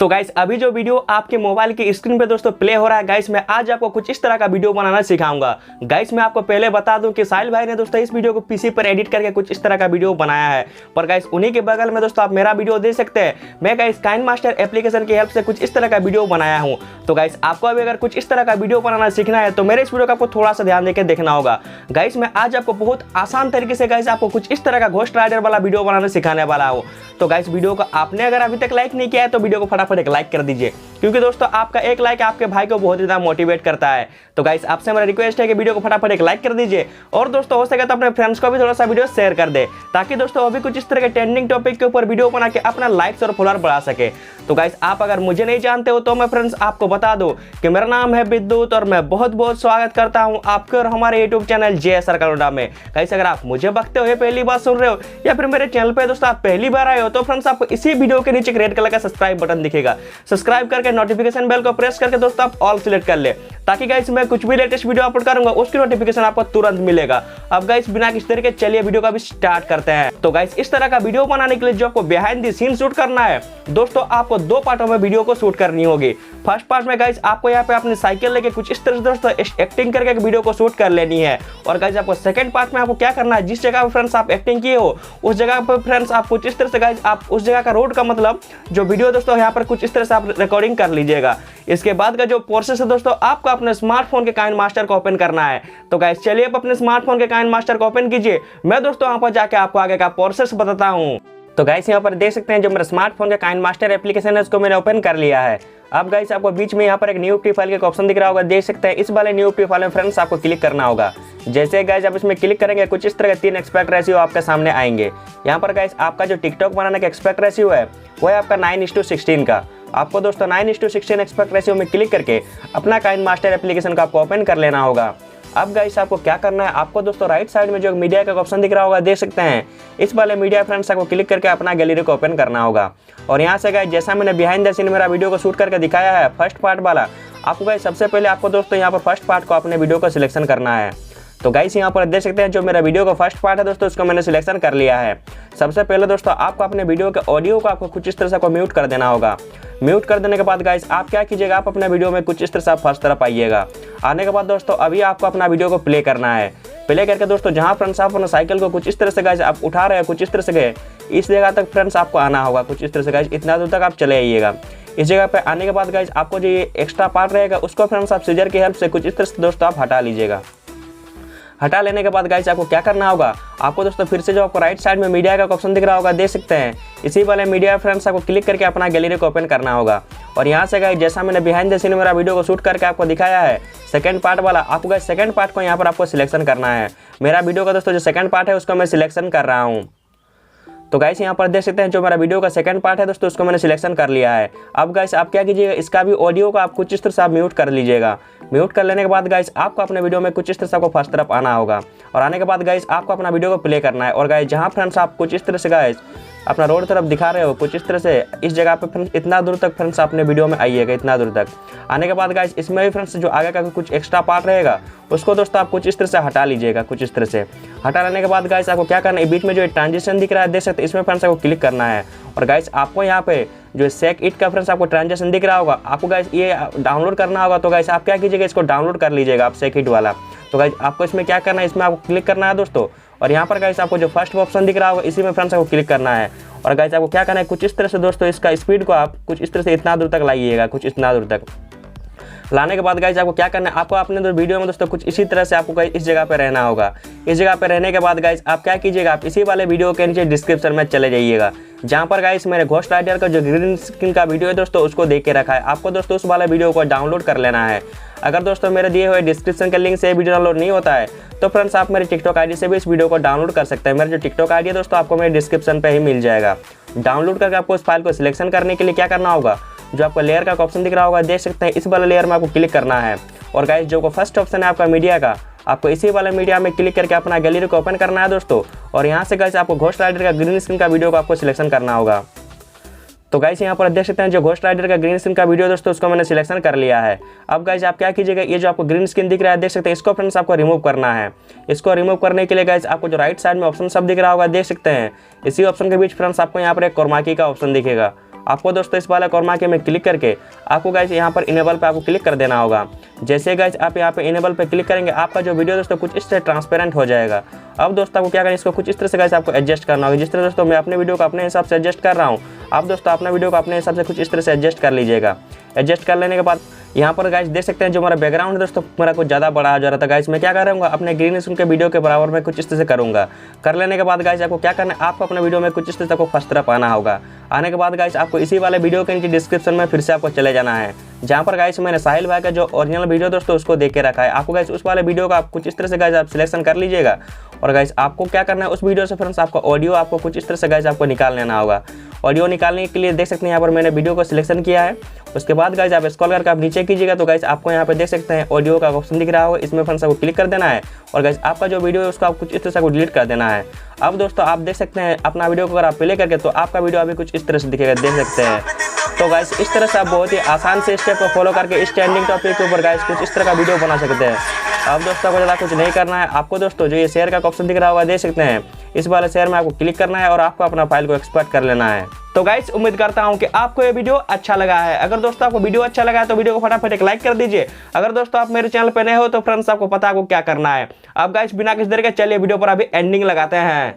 तो गाइस अभी जो वीडियो आपके मोबाइल की स्क्रीन पे दोस्तों प्ले हो रहा है गाइस, मैं आज आपको कुछ इस तरह का वीडियो बनाना सिखाऊंगा। गाइस मैं आपको पहले बता दूं कि साहिल भाई ने दोस्तों इस वीडियो को पीसी पर एडिट करके कुछ इस तरह का वीडियो बनाया है। पर गाइस उन्हीं के बगल में दोस्तों आप मेरा वीडियो देख सकते हैं। मैं गाइस काइनमास्टर एप्लीकेशन की हेल्प से कुछ इस तरह का वीडियो बनाया हूँ। तो गाइस आपको अभी अगर कुछ इस तरह का वीडियो बनाना सीखना है तो मेरे इस वीडियो को आपको थोड़ा सा ध्यान देकर देखना होगा। गाइस मैं आज आपको बहुत आसान तरीके से गाइस आपको कुछ इस तरह का घोस्ट राइडर वाला वीडियो बनाना सिखाने वाला हूँ। तो गाइस वीडियो को आपने अगर अभी तक लाइक नहीं किया है तो वीडियो को फटाफट एक लाइक कर दीजिए, क्योंकि दोस्तों आपका एक लाइक आपके भाई को बहुत ज़्यादा मोटिवेट करता है। तो गाइस आपसे मेरा रिक्वेस्ट है कि वीडियो को फटाफट एक लाइक कर दीजिए और दोस्तों हो सके तो अपने फ्रेंड्स को भी थोड़ा सा वीडियो शेयर कर दे, ताकि दोस्तों अभी कुछ इस तरह के ट्रेंडिंग टॉपिक के ऊपर वीडियो बना के अपना लाइक्स और फॉलोअर बढ़ा सके। तो गाइस आप अगर मुझे नहीं जानते हो तो मैं फ्रेंड्स आपको बता दूं कि मेरा नाम है बिद्युत और मैं बहुत बहुत स्वागत करता हूं आपके और हमारे यूट्यूब चैनल jsrkalonda में। गाइस अगर आप मुझे बकते हुए पहली बार सुन रहे हो या फिर मेरे चैनल पे दोस्तों आप पहली बार आए हो तो फ्रेंड्स आपको इसी वीडियो के नीचे रेड कलर का सब्सक्राइब बटन दिखेगा। सब्सक्राइब करके नोटिफिकेशन बेल को प्रेस करके दोस्तों आप ऑल सिलेक्ट कर ले, ताकि गाइस मैं कुछ भी लेटेस्ट वीडियो अपलोड करूंगा उसकी नोटिफिकेशन आपको तुरंत मिलेगा। अब गाइस बिना किसी तरीके चलिए वीडियो का भी स्टार्ट करते हैं। तो गाइस इस तरह का वीडियो बनाने के लिए जो आपको बिहाइंड द सीन शूट करना है दोस्तों, आपको दो पार्टों में वीडियो को शूट करनी होगी। फर्स्ट पार्ट में गाइस आपको यहाँ पे अपनी साइकिल लेके कुछ इस तरह से दोस्तों एक्टिंग करके एक वीडियो को शूट कर लेनी है। और गाइस आपको सेकंड पार्ट में आपको क्या करना है, जिस जगह पे फ्रेंड्स आप एक्टिंग किए हो उस जगह पर फ्रेंड्स आप कुछ इस तरह से गाइस आप उस जगह का रोड का मतलब जो वीडियो दोस्तों यहाँ पर कुछ इस तरह से आप रिकॉर्डिंग कर लीजिएगा। इसके बाद का जो प्रोसेस है दोस्तों, आपको अपने स्मार्टफोन के काइनमास्टर को ओपन करना है। तो गाइस चलिए आप अपने स्मार्टफोन के काइनमास्टर को ओपन कीजिए, मैं दोस्तों वहां पर जाके आपको आगे का प्रोसेस बताता हूँ। तो गाइस यहाँ पर देख सकते हैं जो मेरा स्मार्टफोन का काइनमास्टर एप्लीकेशन है उसको मैंने ओपन कर लिया है। अब गाइस आपको बीच में यहाँ पर एक न्यू फाइल का ऑप्शन दिख रहा होगा, देख सकते हैं। इस वाले न्यू फाइल में फ्रेंड्स आपको क्लिक करना होगा। जैसे गाइस आप इसमें क्लिक करेंगे कुछ इस तरह के 3 एस्पेक्ट रेशियो आपके सामने आएंगे। यहाँ पर गाइस आपका जो टिकटॉक बनाने का एस्पेक्ट रेशियो है वो है आपका 9:16 का। आपको दोस्तों 9:16 एस्पेक्ट रेशियो में क्लिक करके अपना काइनमास्टर एप्लीकेशन का आपको ओपन कर लेना होगा। अब गाइस आपको क्या करना है, आपको दोस्तों राइट साइड में जो मीडिया का ऑप्शन दिख रहा होगा देख सकते हैं, इस वाले मीडिया फ्रेंड्स आपको क्लिक करके अपना गैलरी को ओपन करना होगा। और यहाँ से गाइस जैसा मैंने बिहाइंड द सीन मेरा वीडियो को शूट करके दिखाया है फर्स्ट पार्ट वाला, आपको गाइस सबसे पहले आपको दोस्तों यहाँ पर फर्स्ट पार्ट को अपने वीडियो को सिलेक्शन करना है। तो गाइस यहाँ पर देख सकते हैं जो मेरा वीडियो का फर्स्ट पार्ट है दोस्तों उसको मैंने सिलेक्शन कर लिया है। सबसे पहले दोस्तों आपको अपने वीडियो के ऑडियो को आपको कुछ इस तरह से को म्यूट कर देना होगा। म्यूट कर देने के बाद गाइस आप क्या कीजिएगा, आप अपने वीडियो में कुछ इस तरह से फर्स्ट तरफ आइएगा। आने के बाद दोस्तों अभी आपको अपना वीडियो को प्ले करना है। प्ले करके दोस्तों जहाँ फ्रेंड्स आप अपना साइकिल को कुछ इस तरह से गाइस आप उठा रहे हैं, कुछ इस तरह से गए इस जगह तक फ्रेंड्स आपको आना होगा। कुछ इस तरह से गाइस इतना दूर तक आप चले आइएगा। इस जगह पे आने के बाद गाइस आपको जो ये एक्स्ट्रा पार्ट रहेगा उसको फ्रेंड्स आप सीजर की हेल्प से कुछ इस तरह से दोस्तों आप हटा लीजिएगा। हटा लेने के बाद गाइस आपको क्या करना होगा, आपको दोस्तों फिर से जो आपको राइट साइड में मीडिया का ऑप्शन दिख रहा होगा देख सकते हैं, इसी वाले मीडिया फ्रेंड्स आपको क्लिक करके अपना गैलरी को ओपन करना होगा। और यहाँ से गाइस जैसा मैंने बिहाइंड द सीन मेरा वीडियो को शूट करके आपको दिखाया है सेकंड पार्ट वाला, आपको गाइस सेकंड पार्ट को यहाँ पर आपको सिलेक्शन करना है। मेरा वीडियो का दोस्तों जो सेकंड पार्ट है उसको मैं सिलेक्शन कर रहा हूँ। तो गाइस यहाँ पर देख सकते हैं जो मेरा वीडियो का सेकंड पार्ट है दोस्तों उसको मैंने सिलेक्शन कर लिया है। अब गाइस आप क्या कीजिएगा, इसका भी ऑडियो को आप कुछ इस तरह से आप म्यूट कर लीजिएगा। म्यूट कर लेने के बाद गाइस आपको अपने वीडियो में कुछ इस तरह से आपको फर्स्ट तरफ आना होगा। और आने के बाद गाइस आपको अपना वीडियो को प्ले करना है। और गाइस जहाँ फ्रेंड्स आप कुछ इस तरह से गाइस अपना रोड तरफ दिखा रहे हो कुछ इस तरह से, इस जगह पे फ्रेंड्स इतना दूर तक फ्रेंड्स अपने वीडियो में आइएगा। इतना दूर तक आने के बाद गाइस इसमें भी फ्रेंड्स जो आगे का कुछ एक्स्ट्रा पार्ट रहेगा उसको दोस्तों आप कुछ इस तरह से हटा लीजिएगा। कुछ इस तरह से हटा लेने के बाद गाइस आपको क्या करना है, बीच में जो ट्रांजिशन दिख रहा है देख सकते हैं, इसमें फ्रेंड्स आपको क्लिक करना है। और गाइस आपको यहाँ पे जो सेक इट का फ्रेंड्स आपको ट्रांजिशन दिख रहा होगा, आपको गाइस ये डाउनलोड करना होगा। तो गाइस आप क्या कीजिएगा, इसको डाउनलोड कर लीजिएगा आप सेक इट वाला। तो गाइस आपको इसमें क्या करना है, इसमें आपको क्लिक करना है दोस्तों। और यहाँ पर गाइस आपको जो फर्स्ट ऑप्शन दिख रहा होगा इसी में फ्रेंड्स आपको क्लिक करना है। और गाइस आपको क्या करना है, कुछ इस तरह से दोस्तों इसका स्पीड को आप कुछ इस तरह से इतना दूर तक लाइएगा। कुछ इतना दूर तक लाने के बाद गाइस आपको क्या करना है, आपको अपने वीडियो में दोस्तों कुछ इसी तरह से आपको गाइस इस जगह पे रहना होगा। इस जगह पे रहने के बाद गाइस आप क्या कीजिएगा, आप इसी वाले वीडियो के नीचे डिस्क्रिप्शन में चले जाइएगा, जहाँ पर गाइस मेरे घोस्ट राइडर का जो ग्रीन स्क्रीन का वीडियो है दोस्तों उसको देख के रखा है। आपको दोस्तों उस वाले वीडियो को डाउनलोड कर लेना है। अगर दोस्तों मेरे दिए हुए डिस्क्रिप्शन के लिंक से वीडियो डाउनलोड नहीं होता है तो फ्रेंड्स आप मेरे टिकटॉक आईडी से भी इस वीडियो को डाउनलोड कर सकते हैं। मेरा जो टिकटॉक आईडी है दोस्तों आपको मेरे डिस्क्रिप्शन पे ही मिल जाएगा। डाउनलोड करके आपको इस फाइल को सिलेक्शन करने के लिए क्या करना होगा, जो आपको लेयर का ऑप्शन दिख रहा होगा देख सकते हैं, इस वाले लेयर में आपको क्लिक करना है। और गाइस जो फर्स्ट ऑप्शन है आपका मीडिया का, आपको इसी वाले मीडिया में क्लिक करके अपना गैलरी को ओपन करना है दोस्तों। और यहाँ से गाइस आपको घोस्ट राइडर का ग्रीन स्क्रीन का वीडियो को आपको सिलेक्शन करना होगा। तो गाइस यहाँ पर देख सकते हैं जो घोस्ट राइडर का ग्रीन स्क्रीन का वीडियो दोस्तों उसको मैंने सिलेक्शन कर लिया है। अब गाइस आप क्या कीजिएगा, ये जो आपको ग्रीन स्क्रीन दिख रहा है देख सकते हैं, इसको फ्रेंड्स आपको रिमूव करना है। इसको रिमूव करने के लिए गाइस आपको जो राइट साइड में ऑप्शन सब दिख रहा होगा देख सकते हैं, इसी ऑप्शन के बीच फ्रेंड्स आपको यहाँ पर एक क्रोमा की का ऑप्शन दिखेगा। आपको दोस्तों इस वाले कॉर्मा के में क्लिक करके आपको गाइस यहाँ पर इनेबल पे आपको क्लिक कर देना होगा। जैसे गाइस आप यहाँ पे इनेबल पे क्लिक करेंगे आपका जो वीडियो दोस्तों कुछ इस तरह ट्रांसपेरेंट हो जाएगा। अब दोस्तों आपको क्या करना है, इसको कुछ इस तरह से गाइस आपको एडजस्ट करना होगा। जिस तरह दोस्तों मैं अपने वीडियो को अपने हिसाब से एडजस्ट कर रहा हूँ, आप दोस्तों अपना वीडियो को अपने हिसाब से कुछ इस तरह से एडजस्ट कर लीजिएगा। एडजस्ट कर लेने के बाद यहाँ पर गाइस देख सकते हैं जो हमारा बैकग्राउंड है दोस्तों मेरा कुछ ज़्यादा बड़ा आ जा रहा था। गाइस मैं क्या करूँगा, अपने ग्रीन स्क्रीन के वीडियो के बराबर में कुछ इस तरह से करूँगा। कर लेने के बाद गाइस आपको क्या करना है, आपको अपने वीडियो में कुछ इस तरह से आपको फर्स्ट तरफ आना होगा। आने के बाद गाइस आपको इसी वाले वीडियो के नीचे डिस्क्रिप्शन में फिर से आपको चले जाना है, जहाँ पर गाइस मैंने साहिल भाई का जो ओरिजिनल वीडियो दोस्तों उसको देख के रखा है। आपको गाइस उस वाले वीडियो का आप कुछ इस तरह से गाइस आप सिलेक्शन कर लीजिएगा। और गाइस आपको क्या करना है, उस वीडियो से फ्रेंड्स आपको ऑडियो आपको कुछ इस तरह से गाइस आपको निकाल लेना होगा। ऑडियो निकालने के लिए देख सकते हैं यहाँ पर मैंने वीडियो को सिलेक्शन किया है। उसके बाद गाइस आप स्क्रॉल करके आप नीचे कीजिएगा तो गाइस आपको यहाँ पे देख सकते हैं ऑडियो का ऑप्शन दिख रहा होगा, इसमें फ्रेंड्स आपको क्लिक कर देना है। और गाइस आपका जो वीडियो है उसको आप कुछ इस तरह से आपको डिलीट कर देना है। अब दोस्तों आप देख सकते हैं अपना वीडियो को अगर आप प्ले करके तो आपका वीडियो अभी कुछ इस तरह से दिखेगा, देख सकते हैं। तो गाइस इस तरह से आप बहुत ही आसान से स्टेप को फॉलो करके इस ट्रेंडिंग टॉपिक के ऊपर गाइस कुछ इस तरह का वीडियो बना सकते हैं। अब दोस्तों को ज़्यादा कुछ नहीं करना है, आपको दोस्तों जो ये शेयर का ऑप्शन दिख रहा होगा देख सकते हैं, इस वाले शेयर में आपको क्लिक करना है और आपको अपना फाइल को एक्सपोर्ट कर लेना है। तो गाइस उम्मीद करता हूं कि आपको ये वीडियो अच्छा लगा है। अगर दोस्तों आपको वीडियो अच्छा लगा है तो वीडियो को फटाफट एक लाइक कर दीजिए। अगर दोस्तों आप मेरे चैनल पे नए हो तो फ्रेंड्स आपको पता है आपको क्या करना है। अब गाइस बिना किसी देर के चलिए वीडियो पर अभी एंडिंग लगाते हैं।